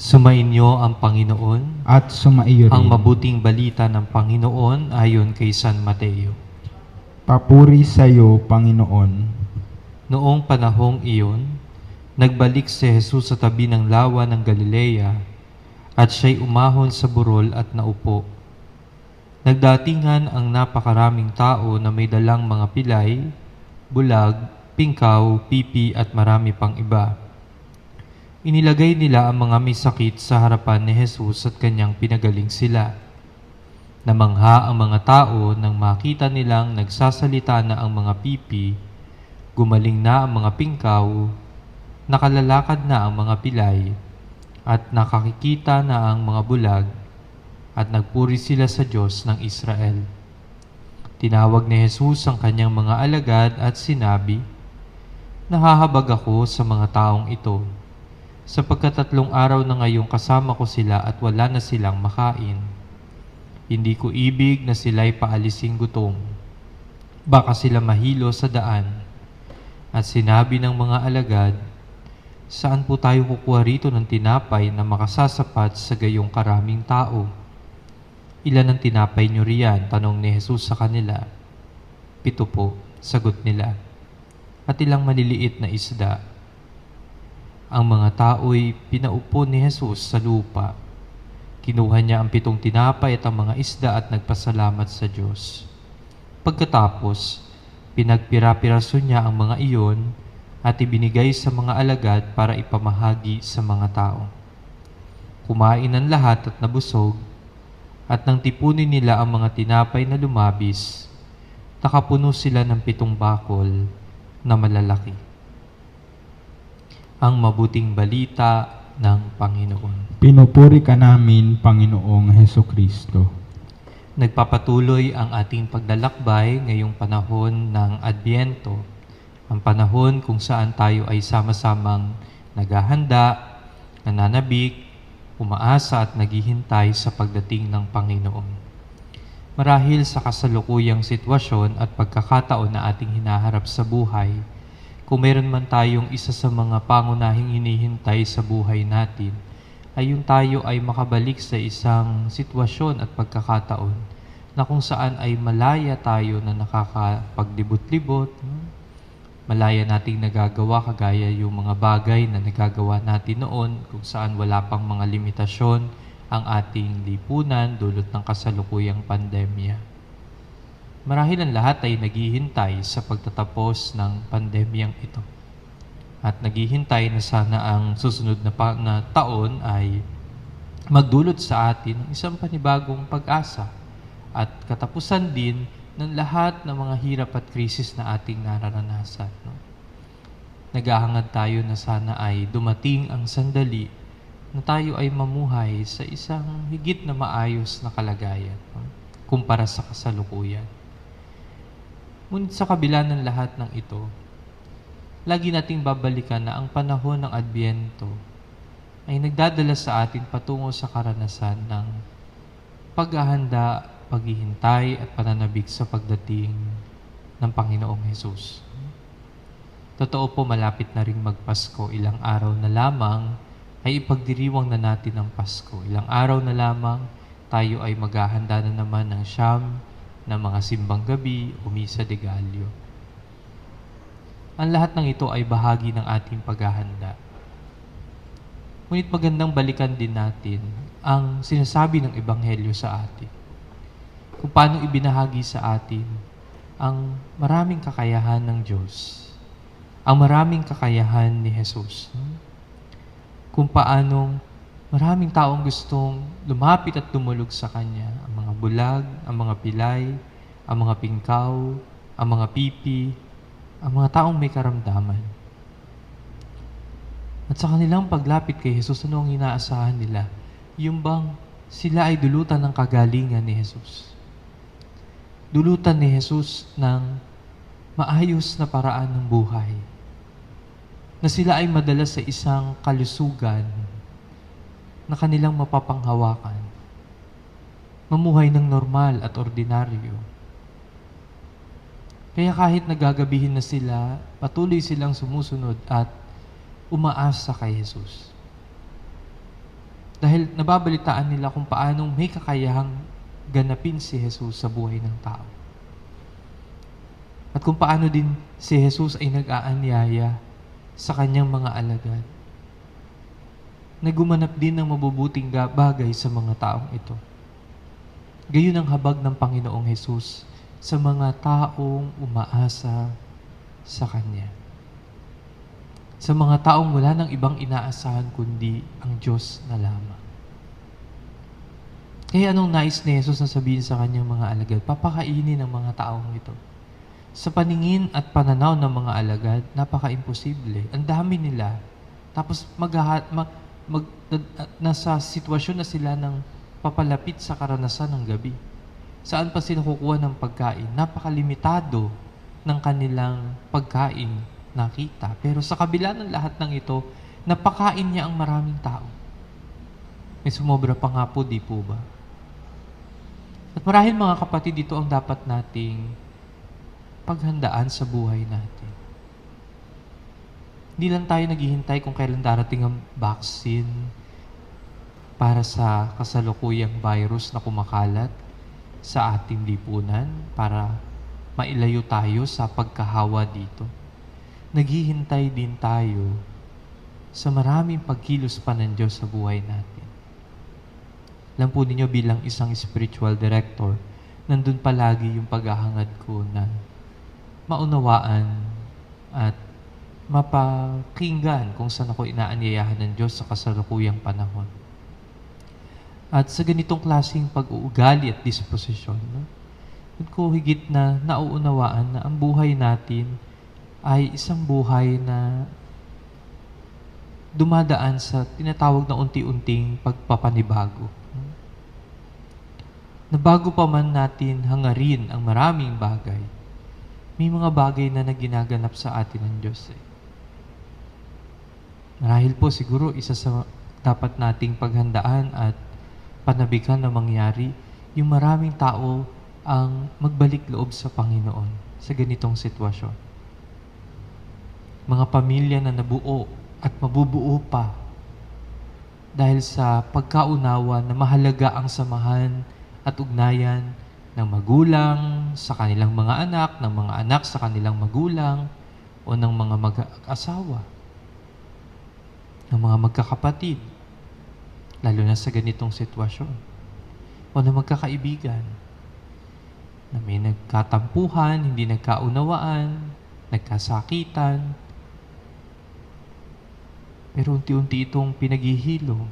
Sumainyo ang Panginoon, at sumaiyo rin. ang mabuting balita ng Panginoon ayon kay San Mateo. Papuri sa iyo, Panginoon. Noong panahong iyon, nagbalik si Jesus sa tabi ng lawa ng Galilea at siya'y umahon sa burol at naupo. Nagdatingan ang napakaraming tao na may dalang mga pilay, bulag, pingkaw, pipi at marami pang iba. Inilagay nila ang mga may sakit sa harapan ni Jesus at kanyang pinagaling sila. Namangha ang mga tao nang makita nilang nagsasalita na ang mga pipi, gumaling na ang mga pingkaw, nakalalakad na ang mga pilay, at nakakikita na ang mga bulag, at nagpuri sila sa Diyos ng Israel. Tinawag ni Jesus ang kanyang mga alagad at sinabi, "Nahahabag ako sa mga taong ito, sapagkat 3 araw na ngayong kasama ko sila at wala na silang makain. Hindi ko ibig na sila'y paalising gutom. Baka sila mahilo sa daan." At sinabi ng mga alagad, "Saan po tayo kukuha rito ng tinapay na makasasapat sa gayong karaming tao?" "Ilan ang tinapay niyo riyan?" tanong ni Jesus sa kanila. "7 po," sagot nila. "At ilang maliliit na isda?" Ang mga tao'y pinaupo ni Jesus sa lupa. Kinuha niya ang 7 tinapay at ang mga isda at nagpasalamat sa Diyos. Pagkatapos, pinagpira-piraso niya ang mga iyon at ibinigay sa mga alagad para ipamahagi sa mga tao. Kumain ang lahat at nabusog, at nang tipunin nila ang mga tinapay na lumabis, nakapuno sila ng 7 bakol na malalaki. Ang mabuting balita ng Panginoon. Pinupuri ka namin, Panginoong Hesukristo. Nagpapatuloy ang ating paglalakbay ngayong panahon ng Adbyento, ang panahon kung saan tayo ay sama-samang naghahanda, nananabik, umaasa at naghihintay sa pagdating ng Panginoon. Marahil sa kasalukuyang sitwasyon at pagkakataon na ating hinaharap sa buhay, kung meron man tayong isa sa mga pangunahing hinihintay sa buhay natin, ay yung tayo ay makabalik sa isang sitwasyon at pagkakataon na kung saan ay malaya tayo na nakakapagdibot-libot, malaya nating nagagawa kagaya yung mga bagay na nagagawa natin noon kung saan wala pang mga limitasyon ang ating lipunan dulot ng kasalukuyang pandemya. Marahil ang lahat ay naghihintay sa pagtatapos ng pandemyang ito. At naghihintay na sana ang susunod na taon ay magdulot sa atin ng isang panibagong pag-asa at katapusan din ng lahat ng mga hirap at krisis na ating nararanasan. Naghahangad tayo na sana ay dumating ang sandali na tayo ay mamuhay sa isang higit na maayos na kalagayan kumpara sa kasalukuyan. Ngunit sa kabila ng lahat ng ito, lagi nating babalikan na ang panahon ng Adbyento ay nagdadala sa atin patungo sa karanasan ng paghahanda, paghihintay at pananabik sa pagdating ng Panginoong Hesus. Totoo po, malapit na ring magpasko. Ilang araw na lamang ay ipagdiriwang na natin ang Pasko. Ilang araw na lamang tayo ay maghahanda na naman ng siyam ng mga simbang gabi o Misa de Gallo. Ang lahat ng ito ay bahagi ng ating paghahanda. Ngunit magandang balikan din natin ang sinasabi ng Ebanghelyo sa atin. Kung paano ibinahagi sa atin ang maraming kakayahan ng Diyos, ang maraming kakayahan ni Jesus. Kung paanong maraming taong gustong lumapit at dumulog sa Kanya. Ang mga bulag, ang mga pilay, ang mga pingkaw, ang mga pipi, ang mga taong may karamdaman. At sa kanilang paglapit kay Jesus, ano ang inaasahan nila? Yung bang sila ay dulutan ng kagalingan ni Jesus. Dulutan ni Jesus ng maayos na paraan ng buhay. Na sila ay madala sa isang kalusugan na kanilang mapapanghawakan. Mamuhay ng normal at ordinaryo. Kaya kahit nagagabihin na sila, patuloy silang sumusunod at umaasa kay Jesus. Dahil nababalitaan nila kung paanong may kakayahang ganapin si Jesus sa buhay ng tao. At kung paano din si Jesus ay nag-aanyaya sa kanyang mga alagad. Nagumanap din ng mabubuting bagay sa mga taong ito. Gayon ang habag ng Panginoong Jesus sa mga taong umaasa sa Kanya. Sa mga taong wala ng ibang inaasahan kundi ang Diyos na lamang. Kaya anong nais ni Jesus na sabihin sa Kanyang mga alagad? Papakainin ng mga taong ito. Sa paningin at pananaw ng mga alagad, napaka-imposible. Ang dami nila. Tapos nasa sitwasyon na sila ng papalapit sa karanasan ng gabi. Saan pa sila kukuha ng pagkain? Napakalimitado ng kanilang pagkain nakita. Pero sa kabila ng lahat ng ito, napakain niya ang maraming tao. May sumobra pa nga po, di po ba? At marahil mga kapatid, ito ang dapat nating paghandaan sa buhay natin. Hindi lang tayo naghihintay kung kailan darating ang vaccine para sa kasalukuyang virus na kumakalat sa ating lipunan para mailayo tayo sa pagkahawa dito. Naghihintay din tayo sa maraming pagkilos pa ng Diyos sa buhay natin. Alam po ninyo bilang isang spiritual director, nandun palagi yung paghahangad ko na maunawaan at mapakinggan kung saan ako inaanyayahan ng Diyos sa kasalukuyang panahon. At sa ganitong klaseng pag-uugali at disposisyon, ko higit na nauunawaan na ang buhay natin ay isang buhay na dumadaan sa tinatawag na unti-unting pagpapanibago. Na bago pa man natin hangarin ang maraming bagay, may mga bagay na naginaganap sa atin ng Diyos. Marahil po siguro isa sa dapat nating paghandaan at panabikan na mangyari, yung maraming tao ang magbalik loob sa Panginoon sa ganitong sitwasyon. Mga pamilya na nabuo at mabubuo pa dahil sa pagkaunawa na mahalaga ang samahan at ugnayan ng magulang sa kanilang mga anak, ng mga anak sa kanilang magulang, o ng mga mag-asawa, ng mga magkakapatid, lalo na sa ganitong sitwasyon, o ng magkakaibigan, na may nagkatampuhan, hindi nagkaunawaan, nagkasakitan, pero unti-unti itong pinaghihilom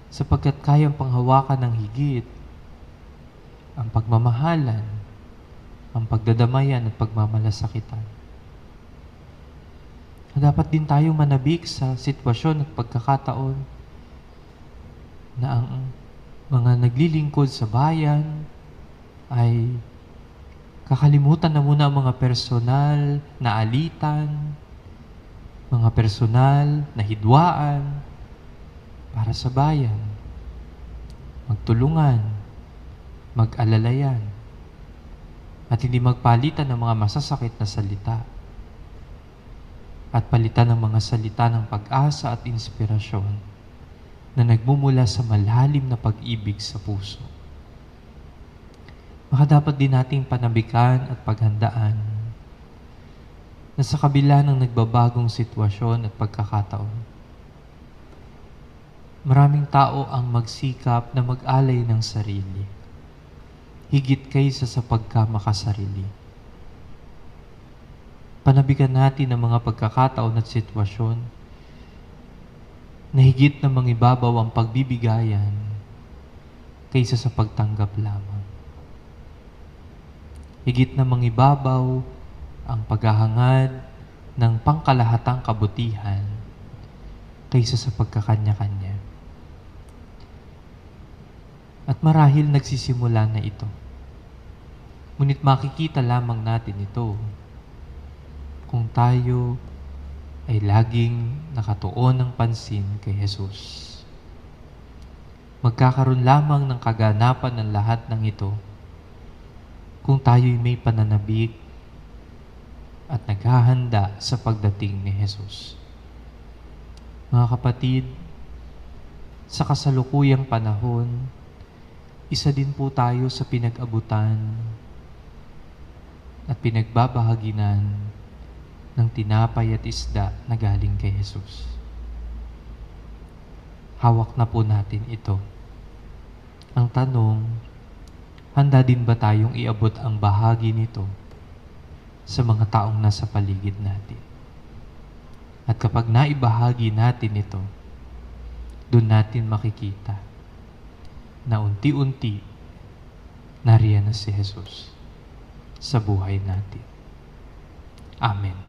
sapagkat kayang panghawakan ng higit ang pagmamahalan, ang pagdadamayan at pagmamalasakitan. Dapat din tayong manabik sa sitwasyon at pagkakataon na ang mga naglilingkod sa bayan ay kakalimutan na muna ang mga personal na alitan, mga personal na hidwaan para sa bayan. Magtulungan, mag-alalayan, at hindi magpalitan ng mga masasakit na salita. At palitan ng mga salita ng pag-asa at inspirasyon na nagmumula sa malalim na pag-ibig sa puso. Maka dapat din nating panabikan at paghandaan na sa kabila ng nagbabagong sitwasyon at pagkakataon, maraming tao ang magsikap na mag-alay ng sarili, higit kaysa sa pagkamakasarili. Panabikan natin ang mga pagkakataon at sitwasyon na higit na mangibabaw ang pagbibigayan kaysa sa pagtanggap lamang. Higit na mangibabaw ang paghahangad ng pangkalahatang kabutihan kaysa sa pagkakanya-kanya. At marahil nagsisimula na ito. Ngunit makikita lamang natin ito kung tayo ay laging nakatuon ng pansin kay Jesus. Magkakaroon lamang ng kaganapan ng lahat ng ito kung tayo'y may pananabik at naghahanda sa pagdating ni Jesus. Mga kapatid, sa kasalukuyang panahon, isa din po tayo sa pinag-abutan at pinagbabahaginan ng tinapay at isda na galing kay Jesus. Hawak na po natin ito. Ang tanong, handa din ba tayong iabot ang bahagi nito sa mga taong nasa paligid natin? At kapag naibahagi natin ito, doon natin makikita na unti-unti nariyan na si Jesus sa buhay natin. Amen.